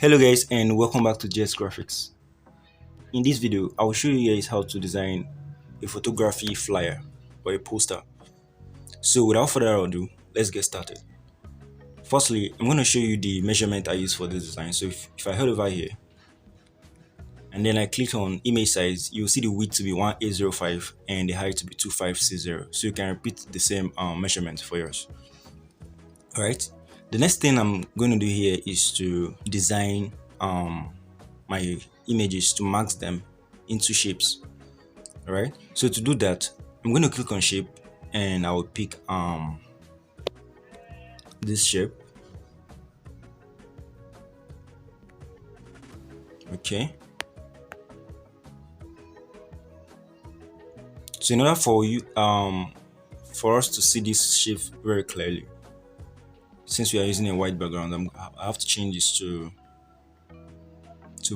Hello guys and welcome back to Jhex Graphics. In this video, I will show you guys how to design a photography flyer or a poster. So without further ado, let's get started. Firstly, I'm going to show you the measurement I use for this design. So if I head over here and then I click on image size, you'll see the width to be 1805 and the height to be 2560. So you can repeat the same measurement for yours. Alright, the next thing I'm going to do here is to design my images to mask them into shapes. Alright, so to do that, I'm going to click on shape and I will pick this shape. Okay, so in order for you for us to see this shape very clearly, since we are using a white background, I have to change this to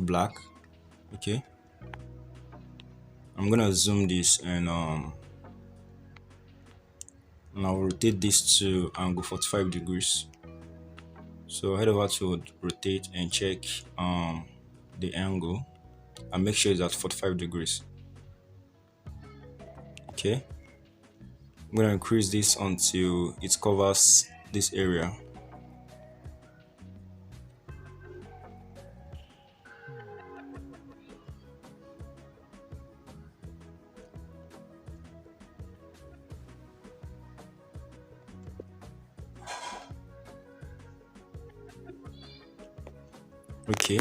black. Okay, I'm gonna zoom this and I'll rotate this to angle 45 degrees. So head over to rotate and check the angle and make sure it's at 45 degrees. Okay, I'm gonna increase this until it covers this area. Okay,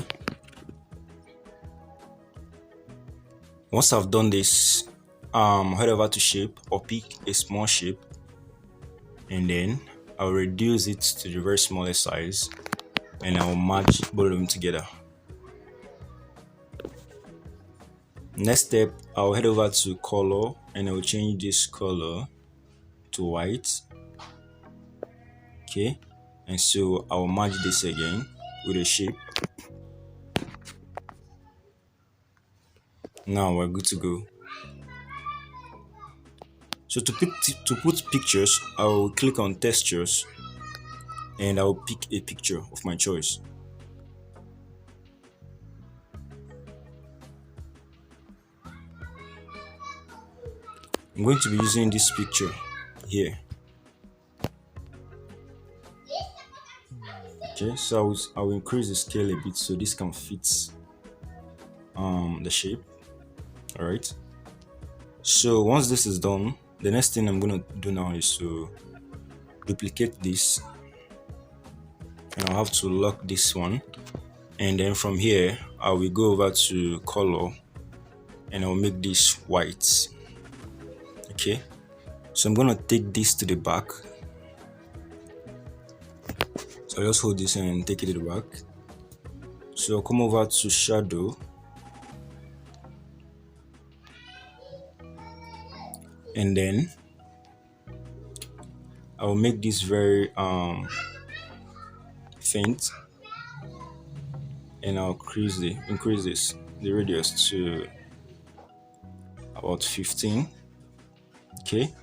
once I've done this, head over to shape or pick a small shape and then I'll reduce it to the very smallest size and I'll merge both of them together. Next step, I'll head over to color and I'll change this color to white. Okay, and so I'll merge this again with a shape. Now we're good to go. So to put pictures, I will click on textures and I will pick a picture of my choice. I'm going to be using this picture here. Okay, so I will increase the scale a bit so this can fit the shape. All right, so once this is done, the next thing I'm going to do now is to duplicate this and I'll have to lock this one, and then from here I will go over to color and I'll make this white. Okay, so I'm gonna take this to the back, so I'll just hold this and take it to the back. So I'll come over to shadow and then I'll make this very faint and I'll increase the radius to about 15. Okay,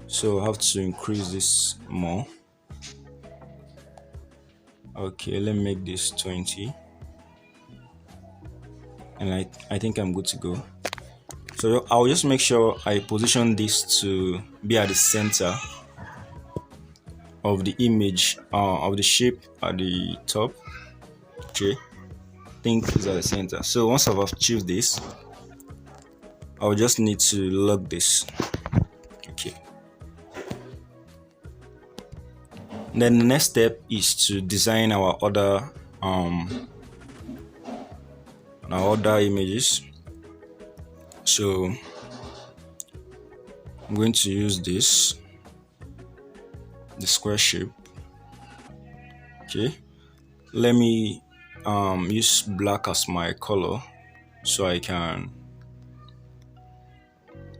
so I have to increase this more. Okay, let me make this 20 and I think I'm good to go. So I'll just make sure I position this to be at the center of the image of the shape at the top. Okay, think it's at the center. So once I've achieved this, I'll just need to lock this. Okay, then the next step is to design our other images. So I'm going to use the square shape. Okay, let me use black as my color so I can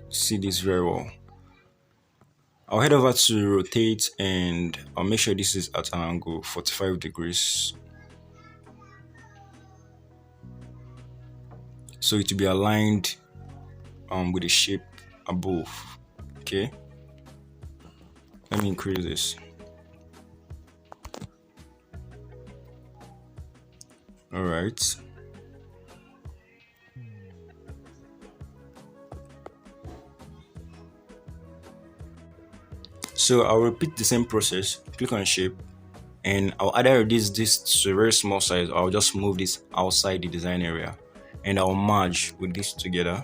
see this very well. I'll head over to rotate and I'll make sure this is at an angle 45 degrees so it will be aligned with the shape above. Okay, let me increase this. All right. So I'll repeat the same process. Click on shape, and I'll either reduce this to a very small size, or I'll just move this outside the design area, and I'll merge with this together.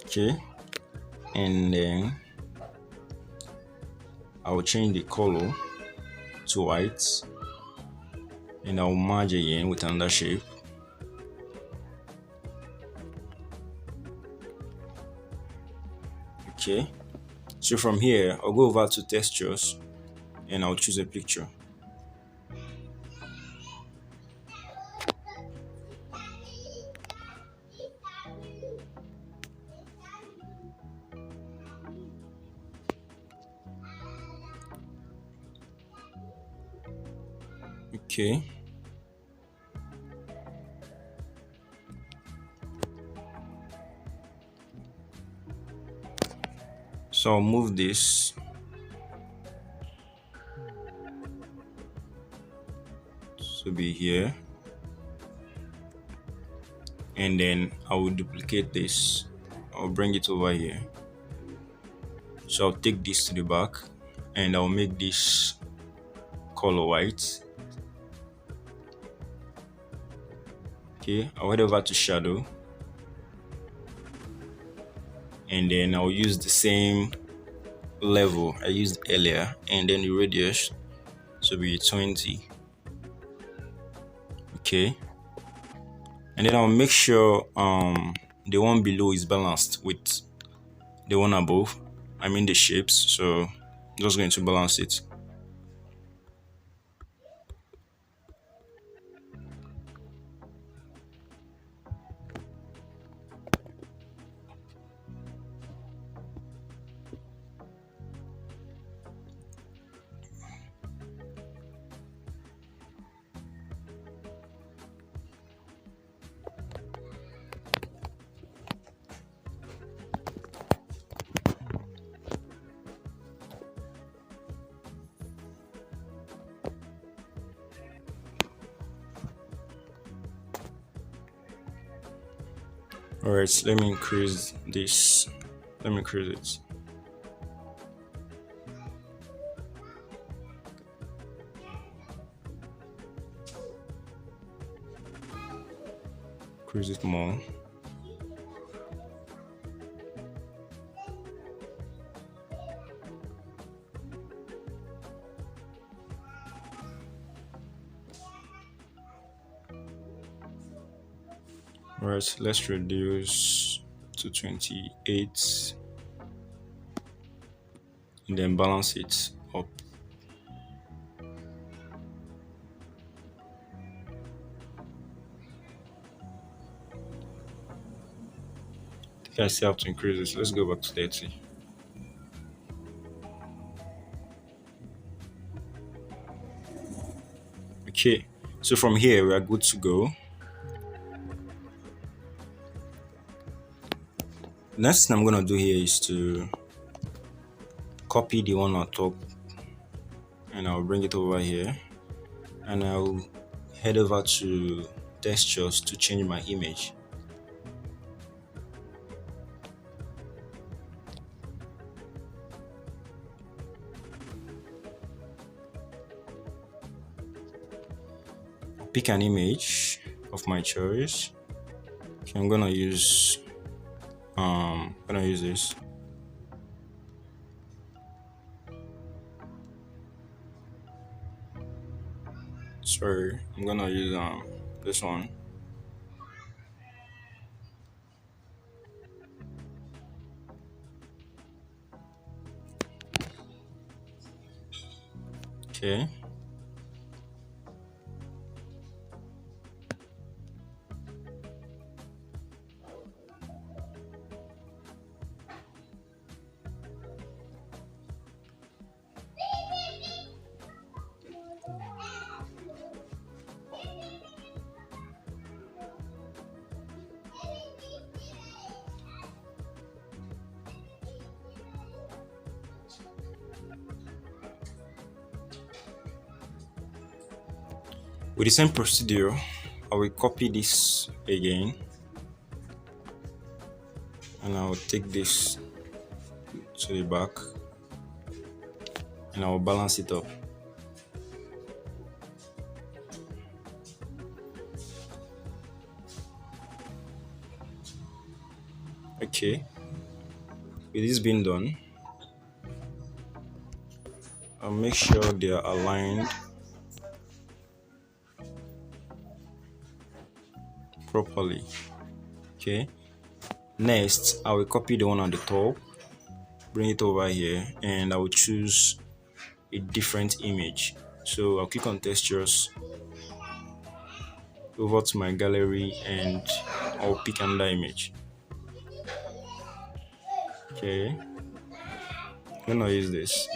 Okay, and then I'll change the color to white, and I'll merge again with another shape. Okay, so from here I'll go over to textures, and I'll choose a picture. Okay, so I'll move this to be here, and then I will duplicate this. I'll bring it over here. So I'll take this to the back, and I'll make this color white. Okay, I'll head over to shadow, and then I'll use the same level I used earlier, and then the radius to be 20. Okay, and then I'll make sure the one below is balanced with the one above. I mean the shapes, so I'm just going to balance it. All right, let me increase this. Let me increase it. Increase it more. All right, let's reduce to 28, and then balance it up. I think I still have to increase this. Let's go back to 30. Okay, so from here we are good to go. Next thing I'm gonna do here is to copy the one on top, and I'll bring it over here, and I'll head over to textures to change my image. Pick an image of my choice. Okay, I'm gonna use this. Sorry, I'm gonna use this one. Okay. With the same procedure, I will copy this again, and I will take this to the back, and I will balance it up. Okay, with this being done, I'll make sure they are aligned properly. Okay, next I will copy the one on the top, bring it over here, and I will choose a different image. So I'll click on textures, over to my gallery, and I'll pick another image. Okay, I'm gonna use this.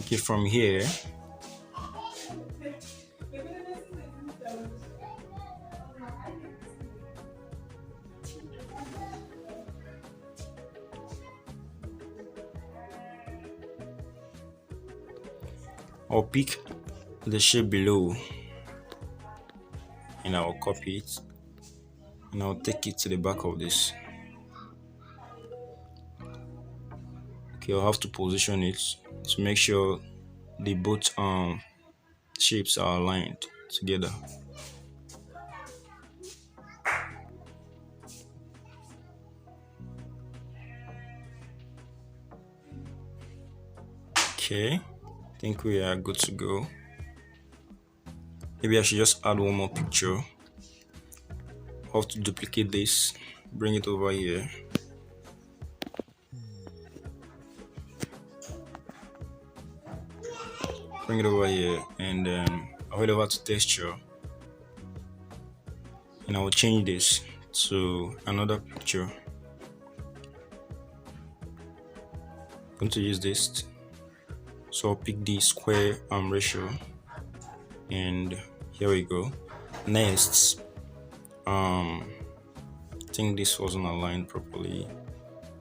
Okay, from here, I'll pick the shape below, and I'll copy it, and I'll take it to the back of this. Okay, I'll have to position it to make sure the both shapes are aligned together. Okay, I think we are good to go. Maybe I should just add one more picture. I'll have to duplicate this, bring it over here. Bring it over here, and I'll head over to texture, and I will change this to another picture. I'm going to use this, so I'll pick the square ratio, and here we go. Next, I think this wasn't aligned properly.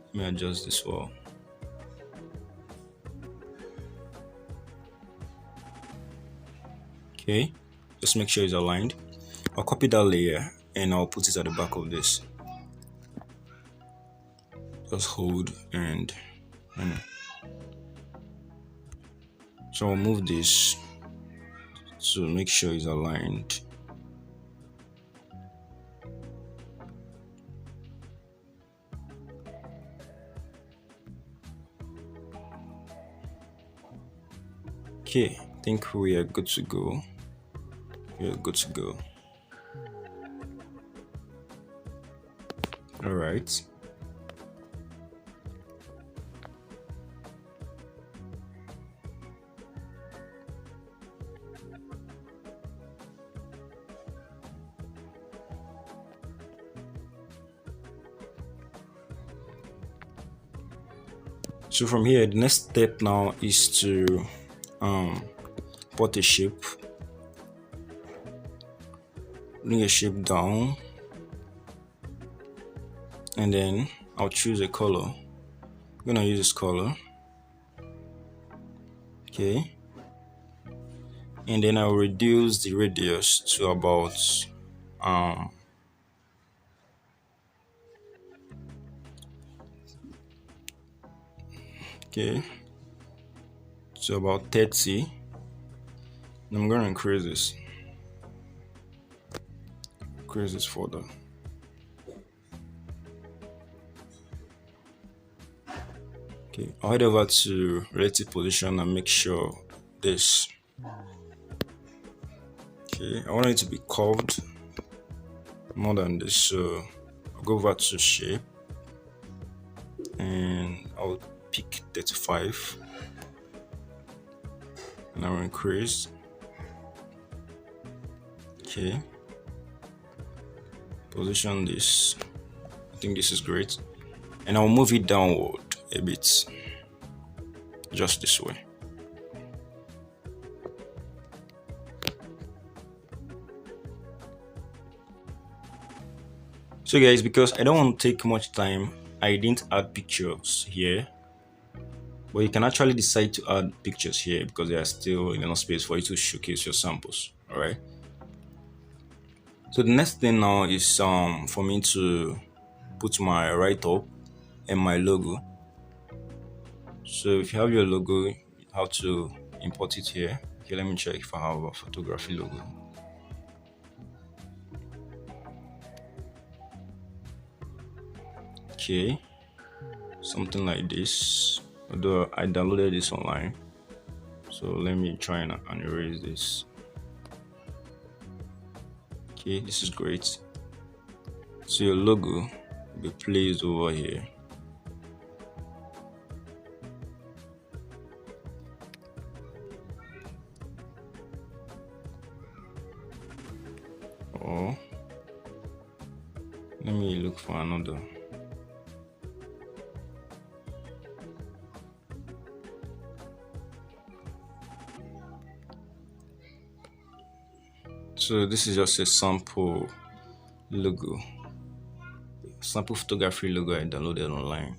Let me adjust this wall. Okay, just make sure it's aligned. I'll copy that layer, and I'll put it at the back of this. Just hold and so I'll move this to make sure it's aligned. Okay, I think we are good to go. We are good to go. All right. So from here, the next step now is to put a shape. Bring a shape down, and then I'll choose a color. I'm gonna use this color. Okay, and then I'll reduce the radius to about okay, so about 30. And I'm gonna increase this further. Okay, I'll head over to relative position and make sure this. Okay, I want it to be curved more than this, so I'll go over to shape, and I'll pick 35, and I'll increase. Okay, position this. I think this is great, and I'll move it downward a bit, just this way. So guys, because I don't want to take much time, I didn't add pictures here, but you can actually decide to add pictures here because there are still enough space for you to showcase your samples. All right. So the next thing now is for me to put my write up and my logo. So if you have your logo, you have to import it here. Okay, let me check if I have a photography logo. Okay, something like this. Although I downloaded this online, so let me try and erase this. Okay, this is great. So your logo will be placed over here. Or let me look for another. So this is just a sample logo, sample photography logo I downloaded online.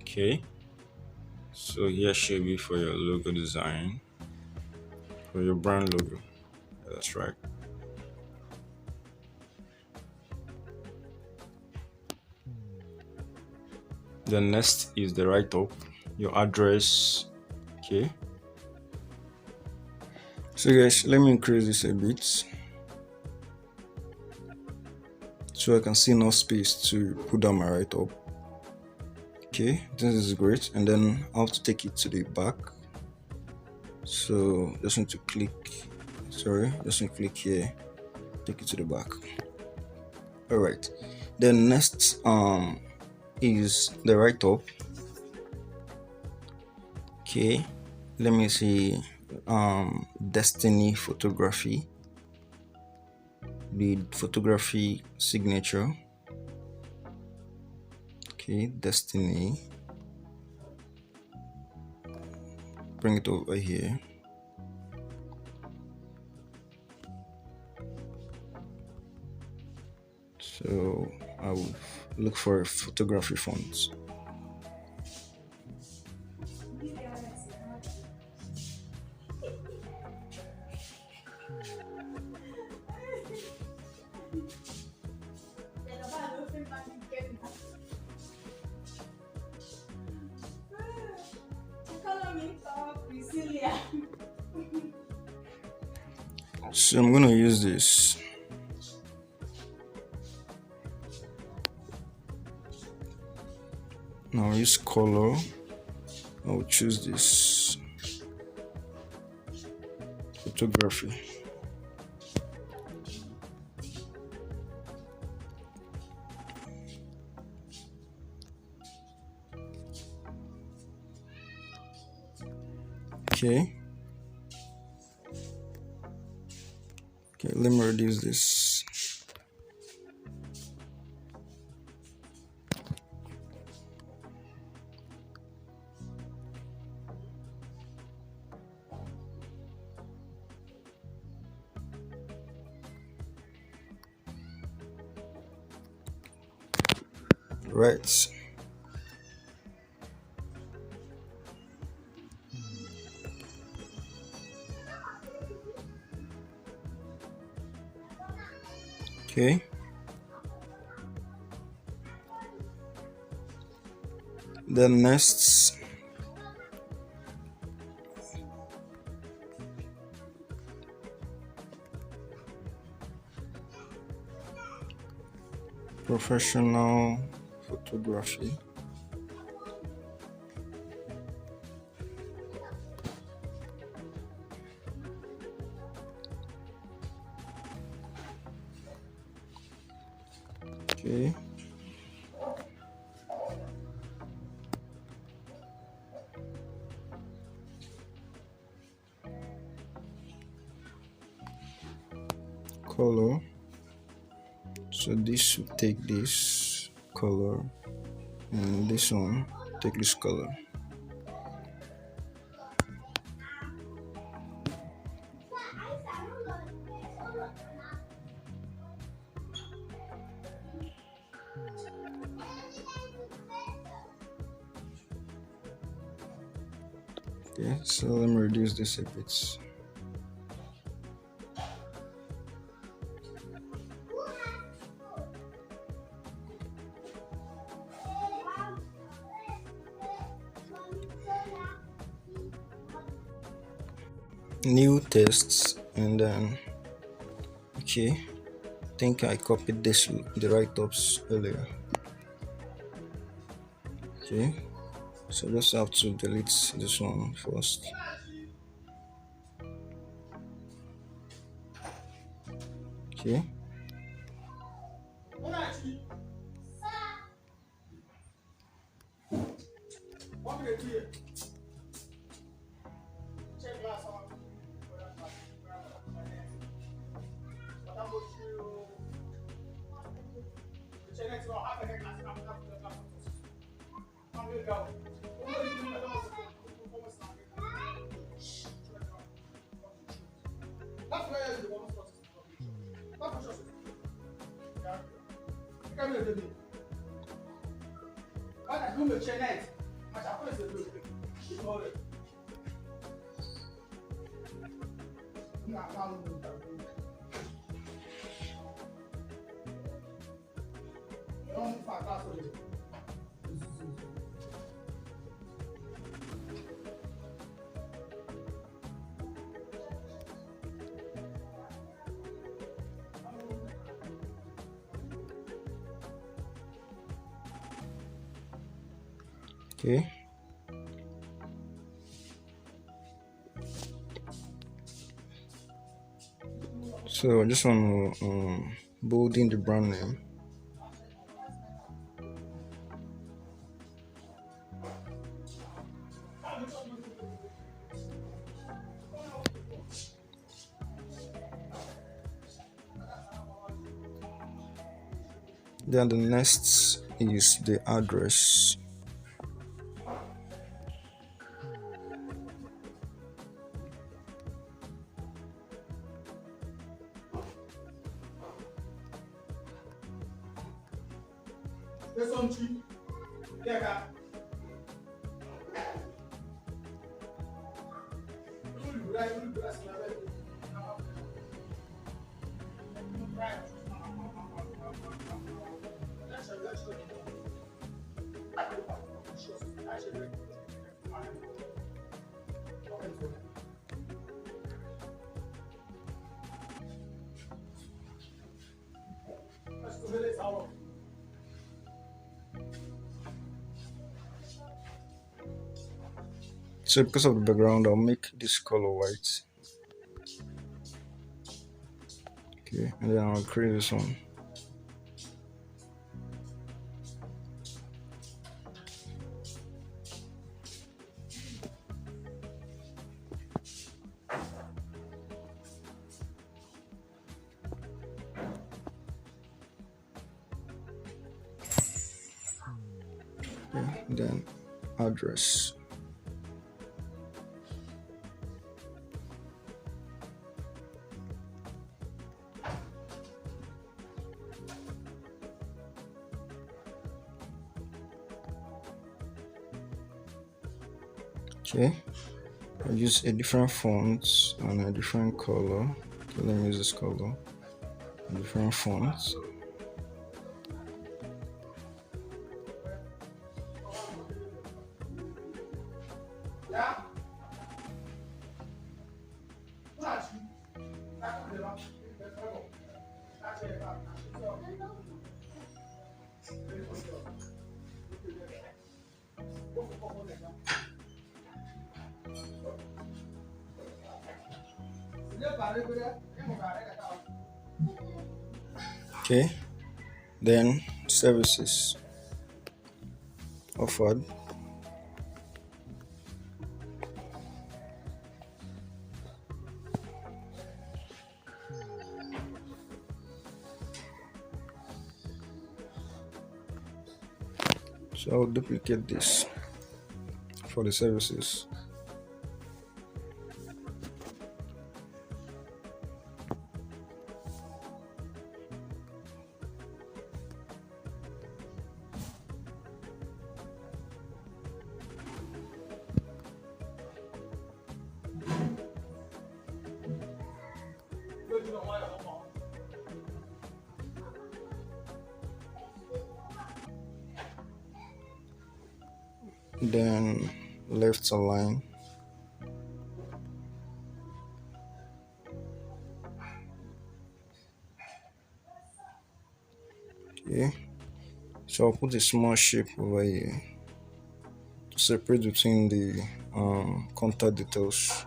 Okay, so here should be for your logo design, for your brand logo. That's right. The next is the write up, your address. Okay. So guys, let me increase this a bit so I can see enough space to put down my write up. Okay, this is great. And then I have to take it to the back. So just need to click, just need to click here, take it to the back. All right. Then next is the write up. Okay, let me see. Destiny photography, the photography signature. Okay, Destiny, bring it over here. So I will look for a photography font. So I'm gonna use this. Now use color. I'll choose this photography. Okay. Okay, let me reduce this. Right. Okay. Then next, professional photography. Okay. Color. So this should take this color. And this one, take this color. Okay, so let me reduce this a bit. New tests, and then okay, I think I copied this the write-ups earlier. Okay, so just have to delete this one first. Okay. Okay. So I just want to bold in the brand name. Then the next is the address. So because of the background, I'll make this color white. Okay, and then I'll create this one. Okay, then address. Okay, I'll use a different font and a different color. Okay, let me use this color. A different font. Okay, then services offered. So I'll duplicate this for the services. Then left align. Okay. So I'll put a small shape over here to separate between the contact details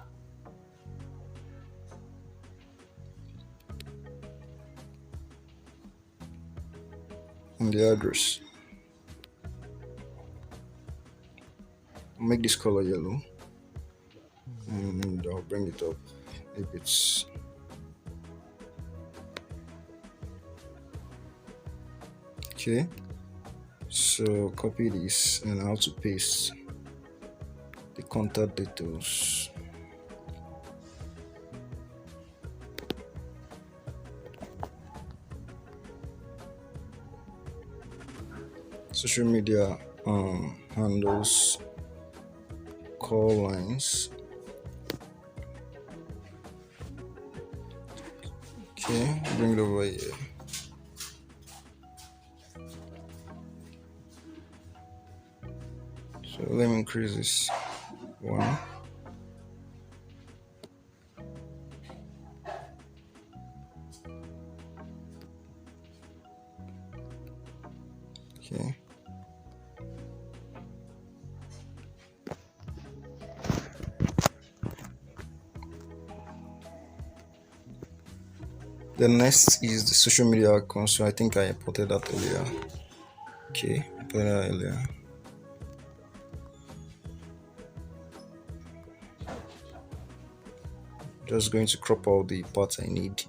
and the address. Make this color yellow and I'll bring it up a bit. Okay, so copy this and how to paste the contact details. Social media handles, call lines. Okay, bring it over here. So let me increase this one. Okay. The next is the social media account. So I think I imported that earlier. Okay, I put that earlier. Just going to crop out the parts I need.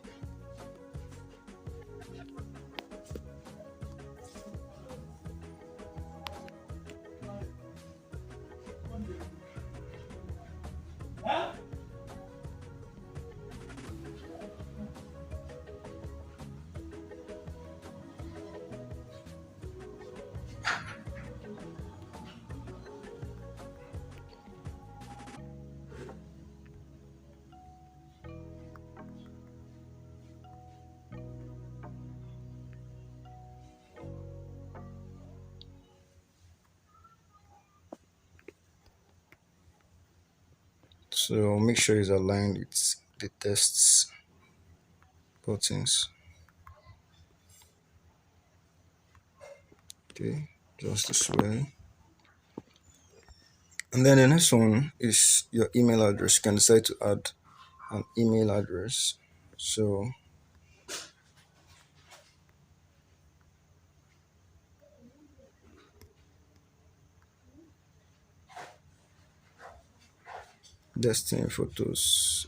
So make sure it's aligned with the tests buttons. Okay, just this way. And then the next one is your email address. You can decide to add an email address. So Destiny Photos,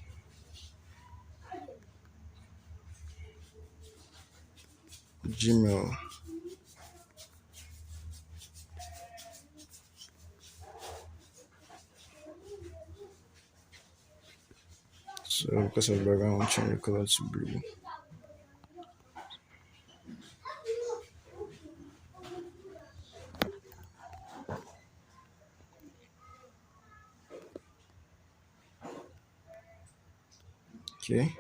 Gmail. So because of the background, I'll change the color to blue. Okay.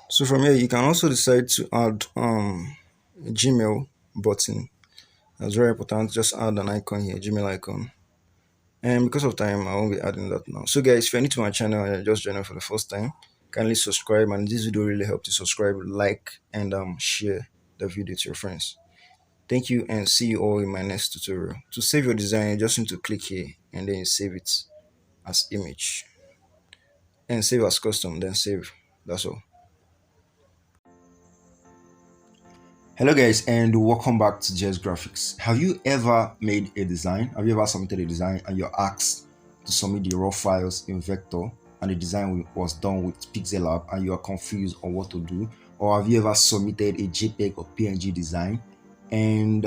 So from here, you can also decide to add a Gmail button. That's very important. Just add an icon here, Gmail icon. And because of time, I won't be adding that now. So guys, if you're new to my channel and you're just joining for the first time, kindly subscribe. And this video really helped you subscribe, like, and share the video to your friends. Thank you and see you all in my next tutorial. To save your design, you just need to click here and then save it as image and save as custom, then save. That's all. Hello guys and welcome back to Jhex Graphics. Have you ever made a design? Have you ever submitted a design and you're asked to submit the raw files in vector and the design was done with PixelLab and you are confused on what to do? Or have you ever submitted a JPEG or PNG design and